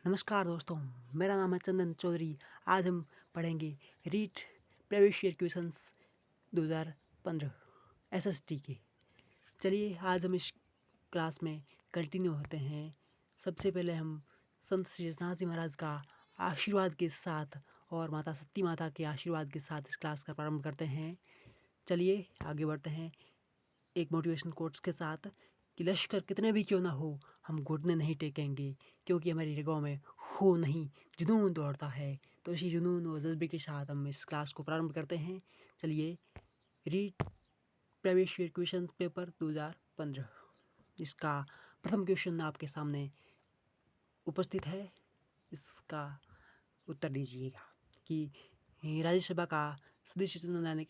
नमस्कार दोस्तों, मेरा नाम है चंदन चौधरी। आज हम पढ़ेंगे REET previous year questions 2015 SST के। चलिए आज हम इस क्लास में कंटिन्यू होते हैं। सबसे पहले हम संत श्री सतनाम जी महाराज का आशीर्वाद के साथ और माता सती माता के आशीर्वाद के साथ इस क्लास का प्रारंभ करते हैं। चलिए आगे बढ़ते हैं एक मोटिवेशन कोट्स के साथ कि लश्कर कितने भी क्यों ना हो, हम घुटने नहीं टेकेंगे, क्योंकि हमारी रगों में खून नहीं जुनून दौड़ता है। तो इसी जुनून और जज्बे के साथ हम इस क्लास को प्रारंभ करते हैं। चलिए read previous year question paper 2015 इसका प्रथम क्वेश्चन आपके सामने उपस्थित है। इसका उत्तर दीजिएगा कि राज्यसभा का सदस्य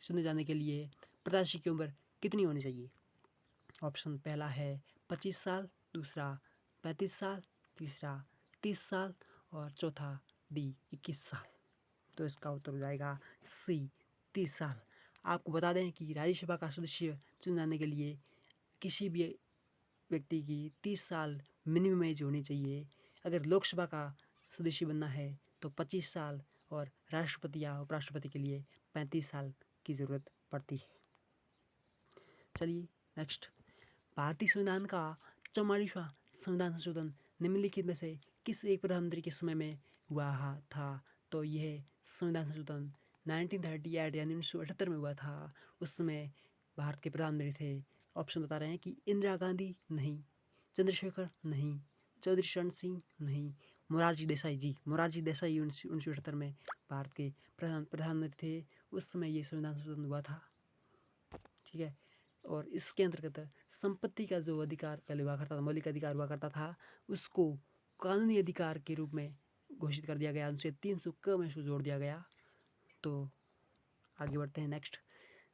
चुने जाने के लिए प्रत्याशी की उम्र कितनी होनी चाहिए। ऑप्शन पहला है 25 साल, दूसरा 35 साल, तीसरा 30 साल और चौथा डी 21 साल। तो इसका उत्तर हो जाएगा सी 30 साल। आपको बता दें कि राज्यसभा का सदस्य चुने जाने के लिए किसी भी व्यक्ति की 30 साल मिनिमम एज होनी चाहिए। अगर लोकसभा का सदस्य बनना है तो 25 साल और राष्ट्रपति या उपराष्ट्रपति के लिए 35 साल की ज़रूरत पड़ती है। चलिए नेक्स्ट, भारतीय संविधान का 44वां संविधान संशोधन निम्नलिखित में से किस एक प्रधानमंत्री के समय में हुआ था। तो यह संविधान संशोधन 1938 यानी 1978 में हुआ था। उस समय भारत के प्रधानमंत्री थे। ऑप्शन बता रहे हैं कि इंदिरा गांधी नहीं, चंद्रशेखर नहीं, चौधरी चरण सिंह नहीं, मोरारजी देसाई जी। मोरारजी देसाई 1978 में भारत के प्रधानमंत्री थे। उस समय ये संविधान संशोधन हुआ था। ठीक है, और इसके अंतर्गत संपत्ति का जो अधिकार पहले हुआ करता था, मौलिक अधिकार हुआ करता था, उसको कानूनी अधिकार के रूप में घोषित कर दिया गया। उनसे 300 क में उसको जोड़ दिया गया। तो आगे बढ़ते हैं नेक्स्ट,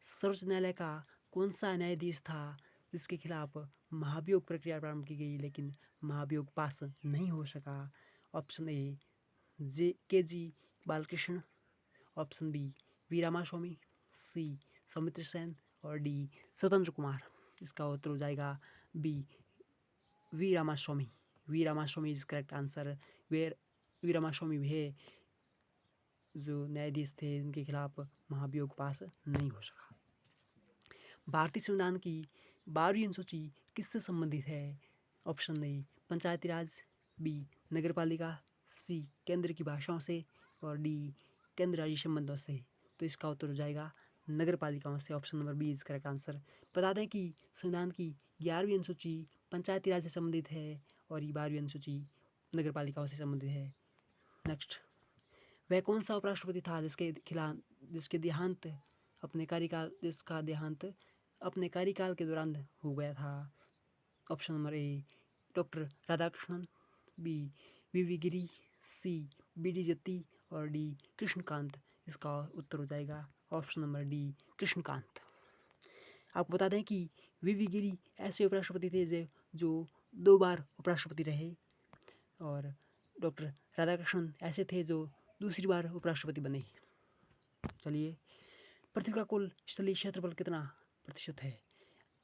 सर्वोच्च न्यायालय का कौन सा न्यायाधीश था जिसके खिलाफ महाभियोग प्रक्रिया प्रारंभ की गई लेकिन महाभियोग पास नहीं हो सका। Option A K G Balakrishnan, option B V Ramaswamy, C Soumitra Sen और डी स्वतंत्र कुमार। इसका उत्तर हो जाएगा B V Ramaswamy. V Ramaswamy is correct answer. Where V Ramaswamy वे जो न्यायाधीश थे इनके खिलाफ महाभियोग पास नहीं हो सका। भारतीय संविधान की 12वीं अनुसूची किससे संबंधित है। Option A Panchayati Raj, B नगरपालिका, सी केंद्र की भाषाओं से और डी केंद्र राज्य संबंधों से। तो इसका उत्तर हो जाएगा नगरपालिकाओं से। Option number B is correct answer. बता दें कि संविधान की 11वीं अनुसूची पंचायती राज से संबंधित है और ये 12वीं अनुसूची नगरपालिकाओं से संबंधित है। नेक्स्ट, वह कौन सा उपराष्ट्रपति था जिसका देहांत अपने कार्यकाल के दौरान हो गया था। Option number A doctor Radhakrishnan, B V Giri, C B D Jatti और डी कृष्णकांत। इसका उत्तर हो जाएगा ऑप्शन नंबर डी कृष्णकांत। आपको बता दें कि वी गिरी ऐसे उपराष्ट्रपति थे जो 2 बार उपराष्ट्रपति रहे और डॉक्टर राधाकृष्णन ऐसे थे जो दूसरी बार उपराष्ट्रपति बने। चलिए, पृथ्वी का कुल स्थलीय क्षेत्रफल कितना प्रतिशत है।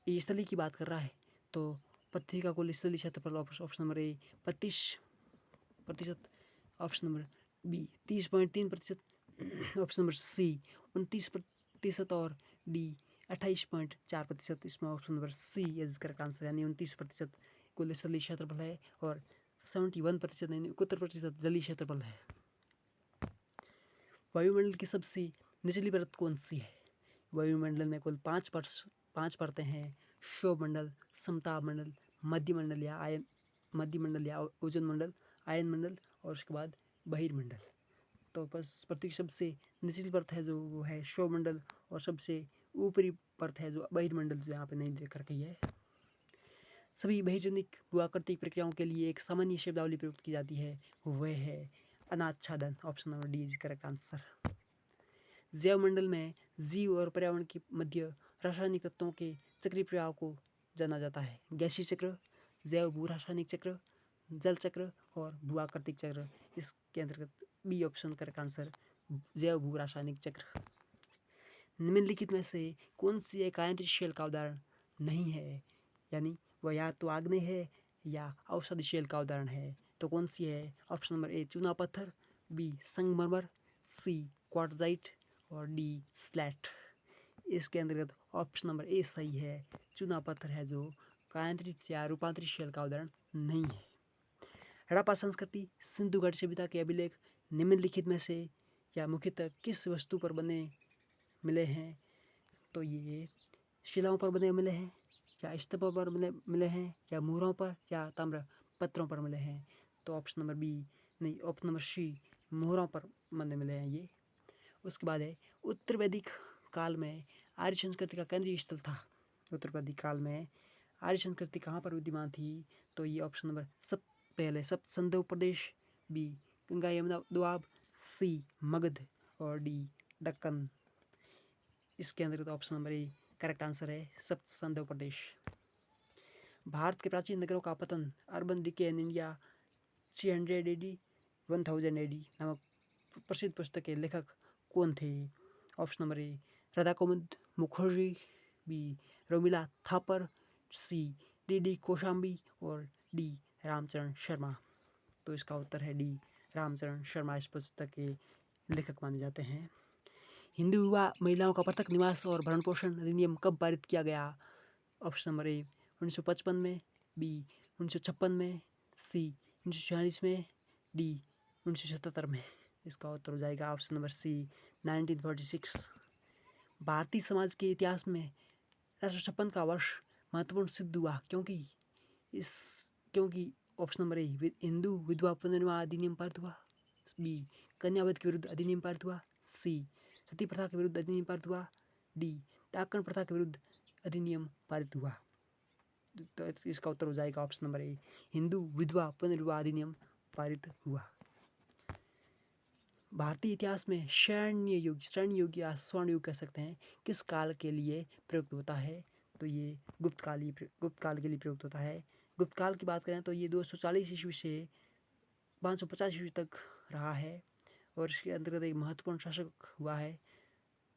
ये स्थलीय की बात कर रहा है तो पृथ्वी का कुल स्थलीय क्षेत्रफल option number A 32%, option number B 30.3%, option number C 29% और डी 28.4%। इसमें option number C is correct answer यानी 29% कुल स्थलीय क्षेत्रफल है और 71% यानी 71% जलीय क्षेत्रफल है। वायुमंडल की सबसे निचली परत कौन सी है। वायुमंडल में कुल 5 परतें हैं। क्षोभमंडल, समताप मंडल, मध्यमंडल या ओजोन मंडल, आयन मंडल और उसके बाद बहिर्मंडल। तो बस पृथ्वी की सबसे निचली परत है जो वो है क्षोभमंडल और सबसे ऊपरी परत है जो बहिर्मंडल, जो यहाँ पे नहीं देख रखी है। सभी बहिर्जनिक भूआकृतिक प्रक्रियाओं के लिए एक सामान्य शब्दावली प्रयुक्त की जाती है, वह है अनाच्छादन। Option number D is correct answer. जैवमंडल में जीव और पर्यावरण के मध्य रासायनिक तत्वों के चक्रीय प्रवाह को जाना जाता है। गैसीय चक्र, जैव भू रासायनिक चक्र, जल चक्र और भूआकृतिक चक्र। इसके अंतर्गत बी ऑप्शन करेक्ट आंसर, जैव भू रासायनिक चक्र। निम्नलिखित में से कौन सी एक आयंत्रिक शेल का उदाहरण नहीं है, यानी वह या तो आग्नेय है या औषधि शेल का उदाहरण है। तो कौन सी है? ऑप्शन नंबर ए चूना पत्थर, बी संगमरमर, सी क्वार्टजाइट और डी स्लैट। इसके अंतर्गत ऑप्शन नंबर ए सही है, चूना पत्थर है जो कायांतरित या रूपांतरित शैल का उदाहरण नहीं है। हड़प्पा संस्कृति सिंधु घाटी सभ्यता के अभिलेख निम्नलिखित में से या मुख्यतः किस वस्तु पर बने मिले हैं? तो ये शिलाओं पर बने मिले हैं, या स्तंभों पर मिले हैं, या मुहरों पर, या ताम्र पत्रों पर मिले हैं? तो ऑप्शन नंबर बी नहीं, ऑप्शन नंबर सी मुहरों पर बने मिले हैं ये। उसके बाद है उत्तर वैदिक काल में आर्य संस्कृति का केंद्रीय स्थल था। उत्तर वैदिक काल में आर्य संस्कृति कहाँ पर विद्यमान थी? तो ये ऑप्शन नंबर सब पहले सप्त सिंधु प्रदेश, बी गंगा यमुना दोआब, सी मगध और डी दक्कन। इसके अंतर्गत option number A correct answer है, सप्त सिंधु प्रदेश। भारत के प्राचीन नगरों का पतन, urban decay in India 300 AD 1000 AD नामक प्रसिद्ध पुस्तक के लेखक कौन थे? Option number A Radha Kumud Mukherjee, B Romila Thapar, C D Kosambi और डी रामचरण शर्मा। तो इसका उत्तर है डी रामचरण शर्मा इस पुस्तक के लेखक माने जाते हैं। हिंदू विवाह महिलाओं का पृथक निवास और भरण पोषण अधिनियम कब पारित किया गया? ऑप्शन नंबर ए 1955 में, बी 1956 में, सी 1946 में, डी 1977 में। इसका उत्तर हो जाएगा ऑप्शन नंबर सी 1946। भारतीय समाज के इतिहास में 1956 का वर्ष महत्वपूर्ण सिद्ध हुआ क्योंकि ऑप्शन नंबर ए हिंदू विधवा पुनर्विवाह अधिनियम पारित हुआ, बी कन्यावध के विरुद्ध अधिनियम पारित हुआ, सी सती प्रथा के विरुद्ध अधिनियम पारित हुआ, डी डाकन प्रथा के विरुद्ध अधिनियम पारित हुआ। तो इसका उत्तर हो जाएगा ऑप्शन नंबर ए हिंदू विधवा पुनर्विवाह अधिनियम पारित हुआ। भारतीय इतिहास में श्रेणी युग या स्वर्ण युग कह सकते हैं किस काल के लिए प्रयुक्त होता है? तो ये गुप्त काल के लिए प्रयुक्त होता है। गुप्त काल की बात करें तो ये 240 ईस्वी से 550 ईस्वी तक रहा है और इसके अंतर्गत एक महत्वपूर्ण शासक हुआ है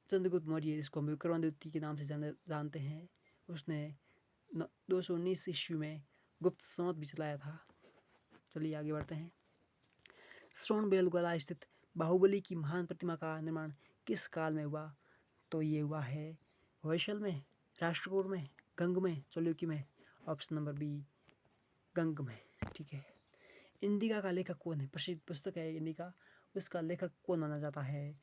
चंद्रगुप्त मौर्य, जिसको हम विक्रमादित्य द्वितीय के नाम से जानते हैं। उसने 219 ईस्वी में गुप्त संवत भी चलाया था। चलिए आगे बढ़ते हैं। श्रवणबेलगोला स्थित बाहुबली की महान प्रतिमा का निर्माण किस काल में हुआ? तो ये हुआ है होयसल में, राष्ट्रकूट में, गंग में, चालुक्य में। ऑप्शन नंबर बी गंग में। ठीक है। इंडिका का लेखक कौन है? प्रसिद्ध पुस्तक है इंडिका, उसका लेखक कौन माना जाता है?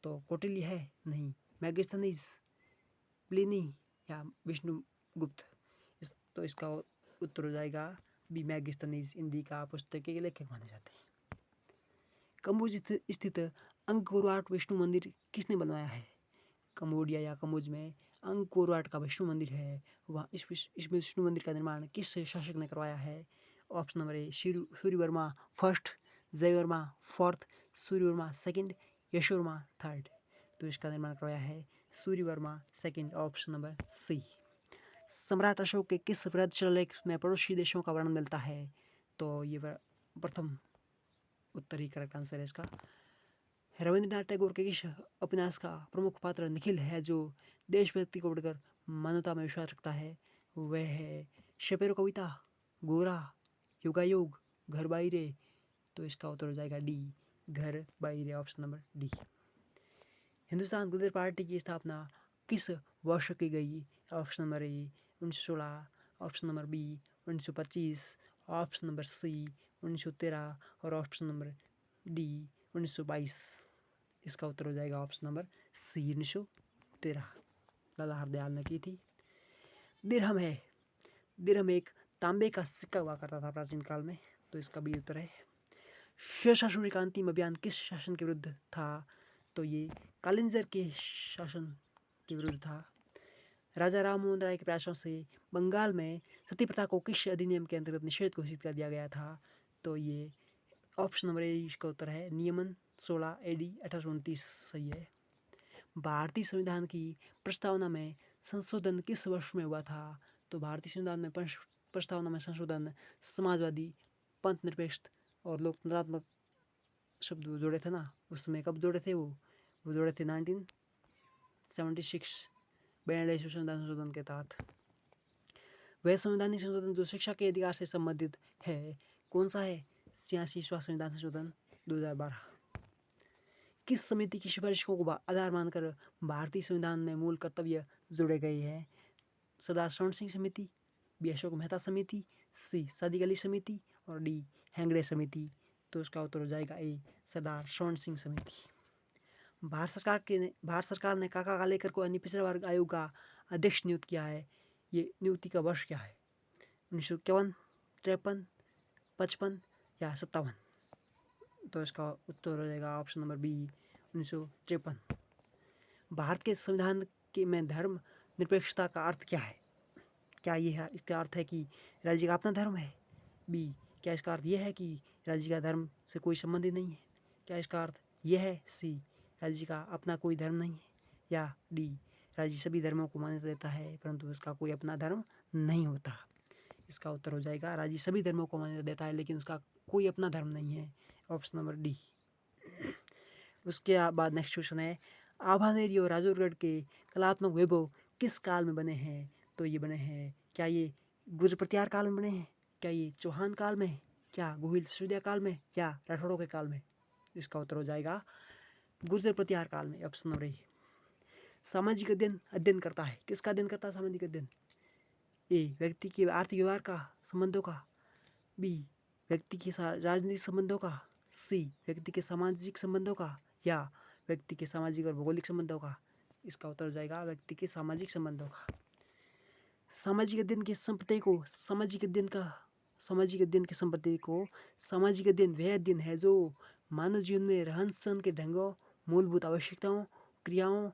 तो कौटिल्य है? नहीं। मैगस्थनीज, प्लिनी या विष्णुगुप्त? तो इसका उत्तर हो जाएगा बी मैगस्थनीज। इंडिका पुस्तक के लेखक माने जाते हैं। कम्बोज स्थित अंकोरवाट विष्णु मंदिर किसने बनवाया है? कम्बोडिया या कम्बोज में अंकोरवाट का विष्णु मंदिर है, वहाँ इस विष्णु मंदिर का निर्माण किस शासक ने करवाया है? Option number A Suryavarma first, Jayavarma fourth, Suryavarma second, Yashovarma third. तो इसका निर्माण करवाया है Suryavarma second, option number C. सम्राट अशोक के किस वृहद शिलालेख में पड़ोसी देशों का वर्णन मिलता है? तो ये प्रथम उत्तर ही करेक्ट आंसर है इसका। रविंद्रनाथ टैगोर के किस उपन्यास का प्रमुख पात्र निखिल है जो देशभक्ति को बढ़कर मानवता में विश्वास रखता है? वह है शेपेरो कविता, गोरा, योगायोग, घर बाइरे। तो इसका उत्तर हो जाएगा D Ghare Baire, option number D. Hindustan Gadar party की स्थापना किस वर्ष की गई? Option number A 1916, option number B 1925, option number C 1913 और ऑप्शन नंबर डी 1922। इसका उत्तर हो जाएगा ऑप्शन नंबर सी 1913। लाला हरदयाल ने की थी। दिरहम है, दिरहम एक तांबे का सिक्का हुआ करता था प्राचीन काल में। तो इसका भी उत्तर है। शेरशाह सूर्य का अंतिम अभियान किस शासन के विरुद्ध था? तो ये कालिंजर के शासन के विरुद्ध था। राजा राम मोहन राय के प्रयासों से बंगाल में सती प्रथा को किस अधिनियम के अंतर्गत निषेध घोषित कर दिया गया था? तो ये ऑप्शन नंबर ए इसका उत्तर है नियमन 16 AD 1829 सही है। भारतीय संविधान की प्रस्तावना में संशोधन किस वर्ष में हुआ था? तो भारतीय संविधान में प्रस्तावना में संशोधन समाजवादी, पंथ निरपेक्ष और लोकतंत्रात्मक शब्द जोड़े थे ना, उस समय कब जोड़े थे? वो जोड़े थे 1976 42 संविधान संशोधन के तहत। वह संवैधानिक संशोधन जो शिक्षा के अधिकार से संबंधित है कौन सा है? 86वां संविधान संशोधन 2012। किस समिति की सिफारिशों को आधार मानकर भारतीय संविधान में मूल कर्तव्य जोड़े गए हैं? सरदार शरण सिंह समिति, बी अशोक मेहता समिति, सी सादिक अली समिति और डी हेगड़े समिति। तो इसका उत्तर हो जाएगा ए सरदार शरण सिंह समिति। भारत सरकार ने काका कालेकर को अन्य पिछड़ा वर्ग आयोग का अध्यक्ष नियुक्त किया है। ये नियुक्ति का वर्ष क्या है? 1951, 53, 55 या 57? तो इसका उत्तर हो जाएगा ऑप्शन नंबर बी 1953। भारत के संविधान के में धर्म निरपेक्षता का अर्थ क्या है? क्या ये है इसका अर्थ है कि राज्य का अपना धर्म है? बी क्या इसका अर्थ यह है कि राज्य का धर्म से कोई संबंध ही नहीं है? क्या इसका अर्थ यह है? सी राज्य का अपना कोई धर्म नहीं है? या डी राज्य सभी धर्मों को मान्यता देता है परंतु उसका कोई अपना धर्म नहीं होता? इसका उत्तर हो जाएगा राज्य सभी धर्मों को मान्यता देता है लेकिन उसका कोई अपना धर्म नहीं है। Option number D. उसके बाद नेक्स्ट क्वेश्चन है, आभानेरी और राजौरगढ़ के कलात्मक वैभव किस काल में बने हैं? तो ये बने हैं, क्या ये गुर्जर प्रतिहार काल में बने हैं? क्या ये चौहान काल में? क्या गोहिल सिसोदिया काल में? या राठौड़ों के काल में? इसका उत्तर हो जाएगा गुर्जर प्रतिहार काल में। ऑप्शन नंबर ए। सामाजिक अध्ययन अध्ययन करता है, किसका अध्ययन करता है सामाजिक अध्ययन? ए व्यक्ति के आर्थिक व्यवहार का, संबंधों का, बी व्यक्ति के राजनीतिक संबंधों का, सी व्यक्ति के सामाजिक संबंधों का या व्यक्ति के सामाजिक और भौगोलिक संबंधों का? इसका उत्तर हो जाएगा व्यक्ति के सामाजिक संबंधों का। सामाजिक अध्ययन के संप्रदाय को सामाजिक अध्ययन के संप्रदाय को सामाजिक अध्ययन वह अध्ययन है जो मानव जीवन में रहन सहन के ढंगों, मूलभूत आवश्यकताओं, क्रियाओं,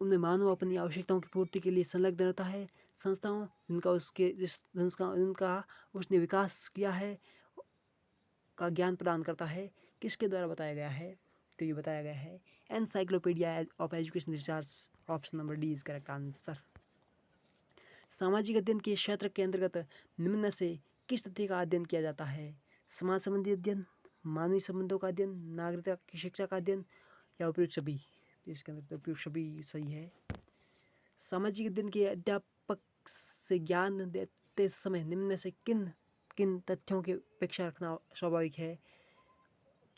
उनमें मानव अपनी आवश्यकताओं की पूर्ति के लिए संलग्न रहता है। संस्थाओं जिनका उसने विकास किया है का ज्ञान प्रदान करता है। किसके द्वारा बताया गया है? तो ये बताया गया है encyclopedia of education research. Option number D is correct answer. सामाजिक अध्ययन के क्षेत्र के अंतर्गत निम्न में से किस तथ्य का अध्ययन किया जाता है? समाज संबंधी अध्ययन, मानवीय संबंधों का अध्ययन, नागरिकता की शिक्षा का अध्ययन या उपयुक्त सभी? इसके अंदर उपयुक्त सभी सही है। सामाजिक अध्ययन के अध्यापक से ज्ञान देते समय निम्न में से किन किन तथ्यों की अपेक्षा रखना स्वाभाविक है?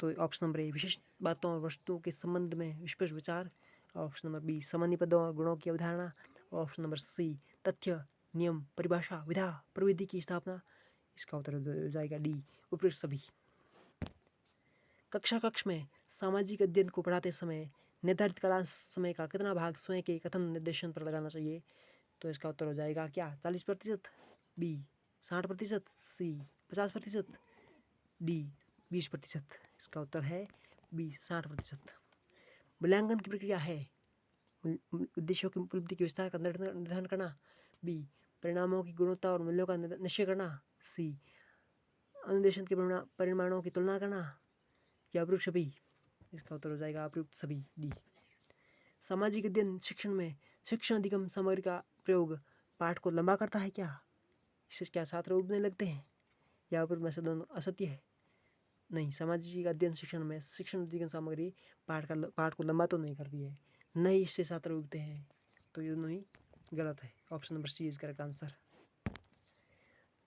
तो ऑप्शन नंबर ए विशिष्ट बातों और वस्तुओं के संबंध में विस्पष्ट विचार। ऑप्शन नंबर बी सामान्य पदों और गुणों की अवधारणा। ऑप्शन नंबर सी तथ्य, नियम, परिभाषा, विधा, प्रविधि की स्थापना। इसका उत्तर हो जाएगा डी उपयुक्त सभी। कक्ष में सामाजिक अध्ययन को पढ़ाते समय निर्धारित कला समय का कितना भाग स्वयं के कथन निर्देशन पर लगाना चाहिए? तो इसका उत्तर हो जाएगा क्या 40%, बी 60%, सी 50%, डी 20%। इसका उत्तर है बी 60%। मूल्यांकन की प्रक्रिया है उद्देश्यों की उपलब्धि के विस्तार का निर्धारण करना, बी परिणामों की गुणवत्ता और मूल्यों का निश्चय करना, सी अनुदेशन के परिमाणों की तुलना करना या उपयुक्त सभी? इसका उत्तर हो जाएगा उपयुक्त सभी डी। सामाजिक अध्ययन शिक्षण में शिक्षण अधिगम सामग्री का प्रयोग पाठ को लंबा करता है क्या? इससे क्या छात्र उबने लगते हैं या उपयुक्त में से दोनों असत्य है? नहीं, सामाजिक अध्ययन शिक्षण में शिक्षण अधिगम सामग्री पाठ को लंबा तो नहीं करती है, नहीं इससे छात्र उगते हैं। तो ये दोनों ही गलत है। Option number C is correct answer.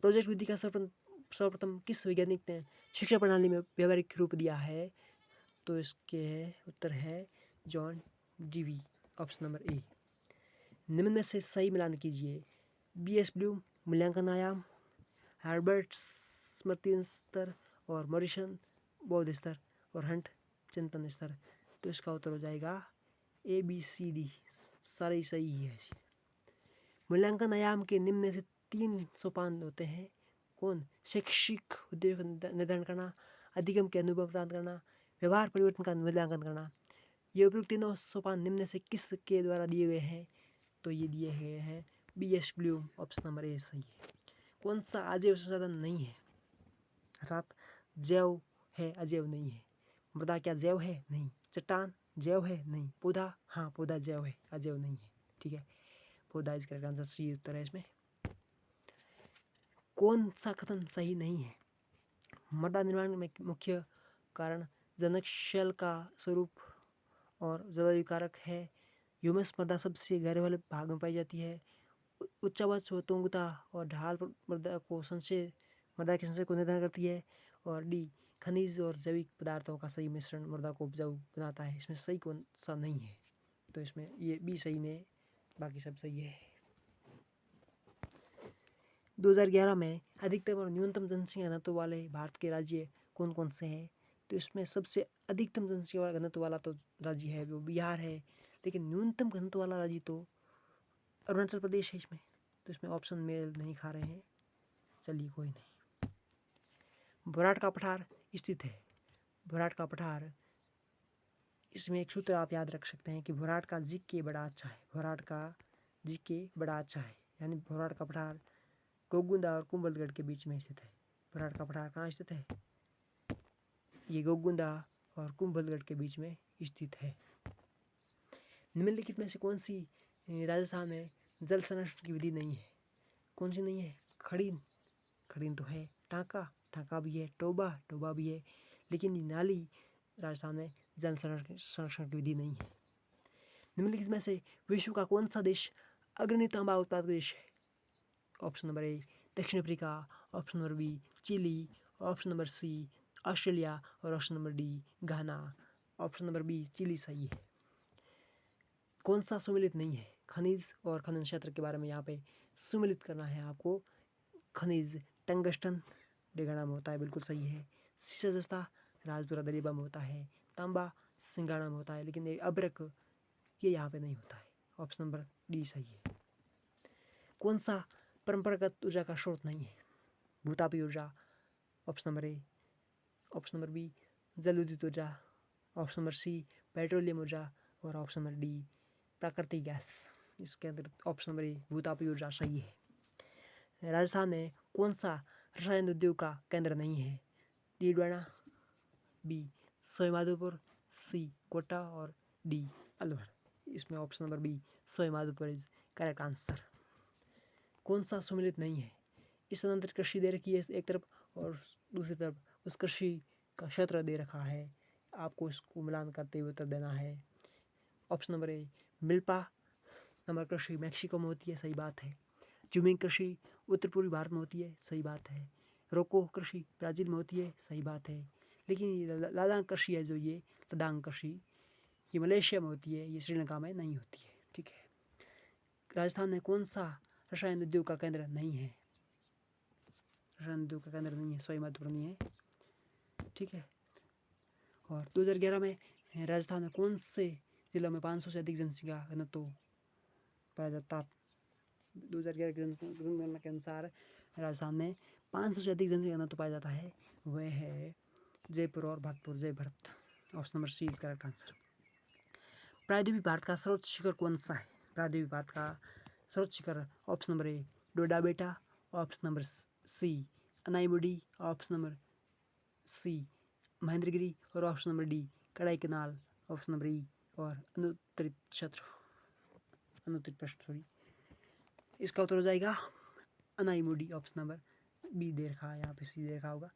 Project विधि का सर्वप्रथम किस वैज्ञानिक ने शिक्षा प्रणाली में व्यावहारिक रूप दिया है? तो इसके उत्तर है जॉन डीवी। ऑप्शन नंबर ए। निम्न में से सही मिलान कीजिए। बीएस ब्लूम मूल्यांकन आयाम, हार्बर्ट स्मृति स्तर और मॉरिसन बौद्ध स्तर और हंट चिंतन स्तर। तो इसका उत्तर हो जाएगा ए बी सी डी, सारे सही है। मूल्यांकन आयाम के निम्न में से 3 सोपान होते हैं। कौन? शैक्षिक उद्देश्य का निर्धारण करना, अधिगम के अनुभव प्रदान करना, व्यवहार परिवर्तन का मूल्यांकन करना। ये उपयुक्त तीनों सोपान निम्न में से किस के द्वारा दिए गए हैं? तो ये दिए गए हैं B S Bloom. Option number A सही है। कौन सा अजैव संसाधन नहीं है? अर्थात जैव है अजैव नहीं है। मृदा क्या जैव है? नहीं। चट्टान जैव है? नहीं। पौधा, हाँ पौधा जैव है अजैव नहीं है। ठीक है, पौधा इस करेक्ट आंसर सी उत्तर है इसमें। कौन सा कथन सही नहीं है? मृदा निर्माण में मुख्य कारण जनक का स्वरूप और जलवायु कारक है। ह्यूमस मृदा सबसे गहरे वाले भाग में पाई जाती है। उच्च आवाज स्वतंत्रता और ढाल मृदा के संचय को निर्धारण करती है। और डी खनिज और जैविक पदार्थों का सही मिश्रण मृदा को उपजाऊ बनाता है। इसमें सही कौन सा नहीं है? तो इसमें ये भी सही नहीं, बाकी सब सही है। 2011 में अधिकतम और न्यूनतम जनसंख्या घनत्व वाले भारत के राज्य कौन कौन से हैं? तो इसमें सबसे अधिकतम जनसंख्या घनत्व वाला तो राज्य है वो बिहार है, लेकिन न्यूनतम घनत्व वाला राज्य तो अरुणाचल प्रदेश है इसमें। तो इसमें ऑप्शन मेल नहीं खा रहे हैं, चलिए कोई नहीं। बुराट का पठार स्थित है। बुराट का पठार, इसमें एक सूत्र आप याद रख सकते हैं कि बुराट का जी के बड़ा अच्छा है। बुराट का जी के बड़ा अच्छा है, यानी बुराट का पठार गोगुंदा और कुंभलगढ़ के बीच में स्थित है। बुराट का पठार कहाँ स्थित है? ये गोगुंदा और कुंभलगढ़ के बीच में स्थित है। निम्नलिखित में से कौन सी राजस्थान में जल संरक्षण की विधि नहीं है? कौन सी नहीं है? खड़ीन, खड़ीन तो है। टाँका, टाँका भी है। टोबा, टोबा भी है। लेकिन नाली राजस्थान में जल संरक्षण की विधि नहीं है। निम्नलिखित में से विश्व का कौन सा देश अग्रणी तांबा उत्पादक देश है? ऑप्शन नंबर ए दक्षिण Africa, option number B Chile, option number C Australia और option number D Ghana. Option number B Chile सही है। कौन सा सुमेलित नहीं है? खनिज और खनन क्षेत्र के बारे में यहाँ पे सुमेलित करना है आपको। खनिज टंगस्टन डेगाना में होता है, बिल्कुल सही है। शीशा जस्ता राजपुरा दरीबा में होता है। तांबा सिंगाड़ा में होता है, लेकिन ये अब्रक ये यहाँ पे नहीं होता है। ऑप्शन नंबर डी सही है। कौन सा परंपरागत ऊर्जा का स्रोत नहीं है? भूतापी ऊर्जा, option number A. Option number B जल विद्युत ऊर्जा, ऑप्शन नंबर सी पेट्रोलियम ऊर्जा और ऑप्शन नंबर डी प्राकृतिक गैस। इसके अंदर ऑप्शन नंबर ए भूतापी ऊर्जा सही है। राजस्थान में कौन सा रसायन उद्योग का केंद्र नहीं है? डीडवाना, बी सवाईमाधोपुर, सी कोटा और डी अलवर। इसमें option number B Sawai Madhopur is correct answer. कौन सा सुमेलित नहीं है? स्थानांतरित कृषि दे रखी है एक तरफ और दूसरी तरफ उस कृषि का क्षेत्र दे रखा है, आपको इसको मिलान करते हुए उत्तर देना है। ऑप्शन नंबर ए मिल्पा नमक कृषि मैक्सिको में होती है, सही बात है। जुमिंग कृषि उत्तर पूर्वी भारत में होती है, सही बात है। रोको कृषि ब्राज़ील में होती है, सही बात है। लेकिन ये लादांग कृषि है जो ये लदांग कृषि ये मलेशिया में होती है, ये श्रीलंका में नहीं होती है। ठीक है। राजस्थान में कौन सा रसायन उद्योग का केंद्र नहीं है? रसायन उद्योग का केंद्र नहीं है, सवाईमाधोपुर नहीं है। ठीक है। और 2011 में राजस्थान में कौन से जिलों में 500 से अधिक जनसंख्या घनत्व पाया जाता? 2011 की जनगणना के अनुसार राजस्थान में 500 से अधिक जनसंख्या घनत्व पाया जाता है, वह है जयपुर और Bharatpur. Jai Bharat, option number C is correct answer. प्रायद्वीपीय भारत का सर्वोच्च शिखर कौन सा है? प्रायद्वीपीय भारत का सर्वोच्च शिखर option number A Doda Beta, option number C Anaimudi, option number C Mahendragiri और ऑप्शन नंबर डी कड़ाई कनाल, ऑप्शन नंबर ई और अनुत्तरित क्षेत्र, अनुत्तरित पृष्ठ सॉरी। इसका उत्तर हो जाएगा अनाईमुडी, ऑप्शन नंबर बी दे रखा है यहाँ पे, सी दे रखा होगा।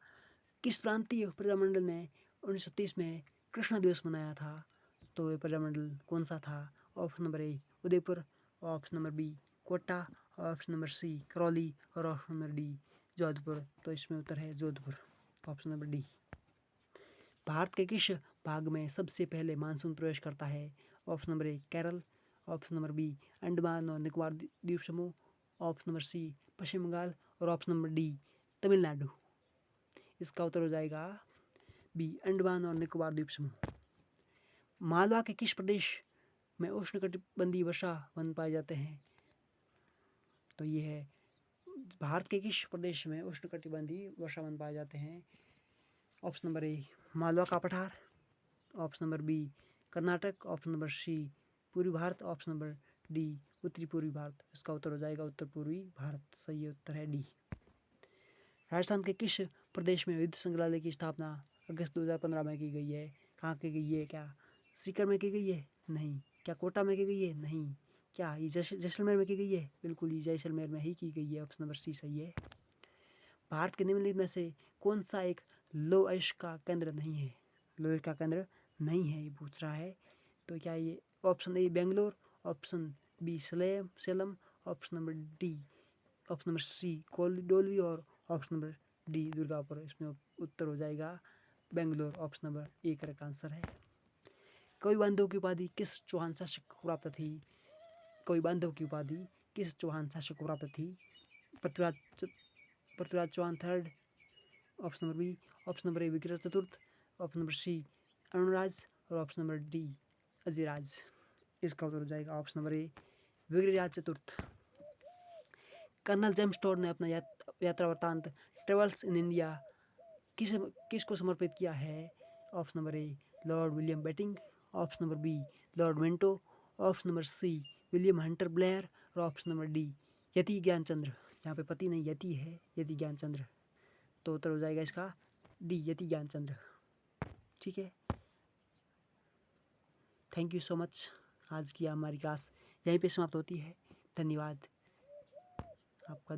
किस प्रांतीय प्रजामंडल ने 1930 में कृष्णा दिवस मनाया था? तो ये प्रजामंडल कौन सा था? Option number A Udaipur, option number B Kota, option number C Karauli और ऑप्शन नंबर डी जोधपुर। तो इसमें उत्तर है Jodhpur, option number D. Bharat के किस भाग में सबसे पहले मानसून प्रवेश करता है? Option number A Kerala, option number B Andaman और निकोबार द्वीप समूह, option number C Paschim Bangal और ऑप्शन नंबर डी तमिलनाडु। इसका उत्तर हो जाएगा बी अंडमान और निकोबार द्वीप समूह। मालवा के किस प्रदेश में उष्णकटिबंधीय वर्षा वन पाए जाते हैं? तो ये है भारत के किस प्रदेश में उष्णकटिबंधीय वर्षा वन पाए जाते हैं? ऑप्शन नंबर ए मालवा का पठार, option number B Karnataka, option number C पूर्वी भारत, ऑप्शन नंबर डी उत्तरी पूर्वी भारत। इसका उत्तर हो जाएगा उत्तर पूर्वी भारत, सही उत्तर है डी। राजस्थान के किस प्रदेश में युद्ध संग्रहालय की स्थापना अगस्त 2015 में की गई है? कहाँ की गई है? क्या सीकर में की गई है? नहीं। क्या कोटा में की गई है? नहीं। क्या ये जैसलमेर में की गई है? बिल्कुल ये जैसलमेर में ही की गई है, ऑप्शन नंबर सी सही है। भारत के निम्नलिखित में से कौन सा एक लौह अयस्क का केंद्र नहीं है? लौह का केंद्र नहीं है ये पूछ रहा है। तो क्या ये option A Bangalore, option B Salem, option number D option number C Dolvi और ऑप्शन नंबर डी दुर्गापुर। इसमें उत्तर हो जाएगा Bangalore. Option number A correct answer है। कवि बांधव की उपाधि किस चौहान शासक को प्राप्त थी? कवि बांधव की उपाधि किस चौहान शासक को प्राप्त थी? Prithviraj Chauhan third, option number B. Option number A Vikram चतुर्थ, ऑप्शन नंबर सी अरुणराज और ऑप्शन नंबर डी अजयराज। इसका उत्तर हो जाएगा ऑप्शन नंबर ए विक्रमराज चतुर्थ। कर्नल जेम्स टॉड ने अपना यात्रा वृत्तांत ट्रेवल्स इन इंडिया किसको समर्पित किया है? Option number A Lord William Bentinck, option number B Lord Minto, option number C William Hunter Blair और option number D Yati Gyanchandra. यहाँ पे पति नहीं यति है, यति ज्ञानचंद्र। तो उत्तर हो जाएगा इसका डी यति ज्ञानचंद्र। ठीक है, थैंक यू सो मच। आज की हमारी क्लास यहीं पे समाप्त होती है। धन्यवाद आपका।